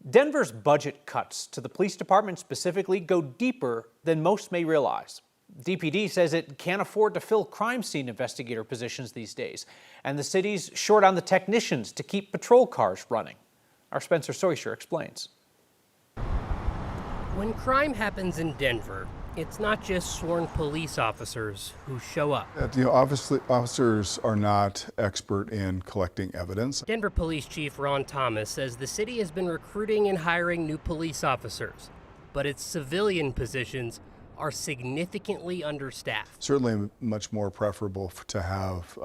Denver's budget cuts to the police department specifically go deeper than most may realize. DPD says it can't afford to fill crime scene investigator positions these days, and the city's short on the technicians to keep patrol cars running. Our Spencer Soysher explains. When crime happens in Denver, it's not just sworn police officers who show up. Obviously, officers are not expert in collecting evidence. Denver Police Chief Ron Thomas says the city has been recruiting and hiring new police officers, but its civilian positions are significantly understaffed. Certainly much more preferable to have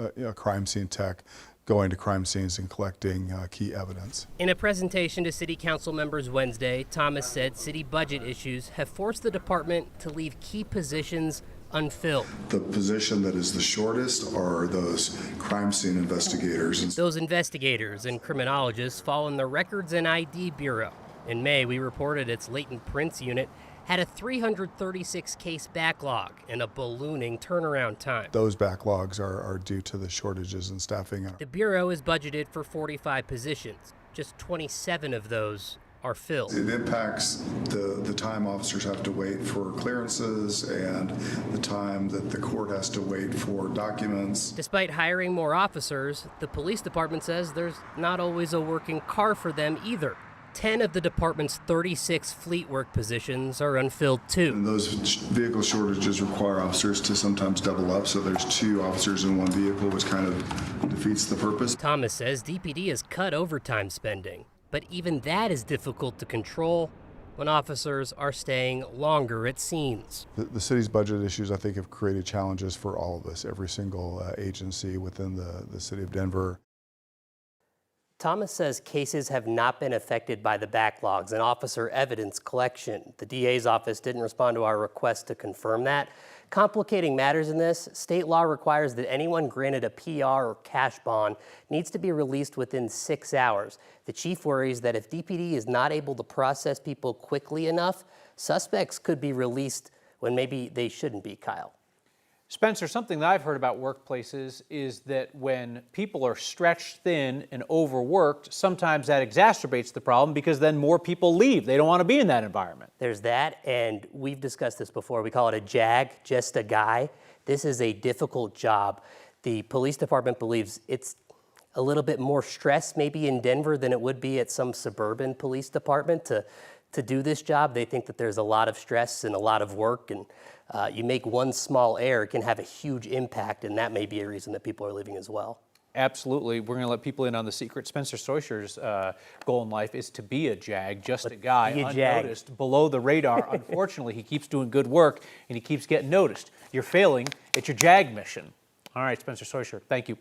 a crime scene tech going to crime scenes and collecting key evidence. In a presentation to city council members Wednesday, Thomas said city budget issues have forced the department to leave key positions unfilled. The position that is the shortest are those crime scene investigators. Those investigators and criminologists fall in the Records and ID Bureau. In May, we reported its latent prints unit had a 336 case backlog and a ballooning turnaround time. Those backlogs are due to the shortages in staffing. The Bureau is budgeted for 45 positions. Just 27 of those are filled. It impacts the time officers have to wait for clearances and the time that the court has to wait for documents. Despite hiring more officers, the police department says there's not always a working car for them either. 10 of the department's 36 fleet work positions are unfilled too. And those vehicle shortages require officers to sometimes double up, so there's 2 officers in one vehicle, which kind of defeats the purpose. Thomas says DPD has cut overtime spending, but even that is difficult to control when officers are staying longer at scenes. The city's budget issues, I think, have created challenges for all of us, every single agency within the city of Denver. Thomas says cases have not been affected by the backlogs and officer evidence collection. The DA's office didn't respond to our request to confirm that. Complicating matters in this, state law requires that anyone granted a PR or cash bond needs to be released within 6 hours. The chief worries that if DPD is not able to process people quickly enough, suspects could be released when maybe they shouldn't be, Kyle. Spencer, something that I've heard about workplaces is that when people are stretched thin and overworked, sometimes that exacerbates the problem because then more people leave. They don't want to be in that environment. There's that, and we've discussed this before. We call it a JAG, just a guy. This is a difficult job. The police department believes it's a little bit more stress maybe in Denver than it would be at some suburban police department to do this job. They think that there's a lot of stress and a lot of work, and you make one small error, it can have a huge impact, and that may be a reason that people are leaving as well. Absolutely. We're going to let people in on the secret. Spencer Soysher's goal in life is to be a JAG, just a guy, unnoticed, below the radar. Unfortunately, he keeps doing good work, and he keeps getting noticed. You're failing at your JAG mission. All right, Spencer Soysher, thank you.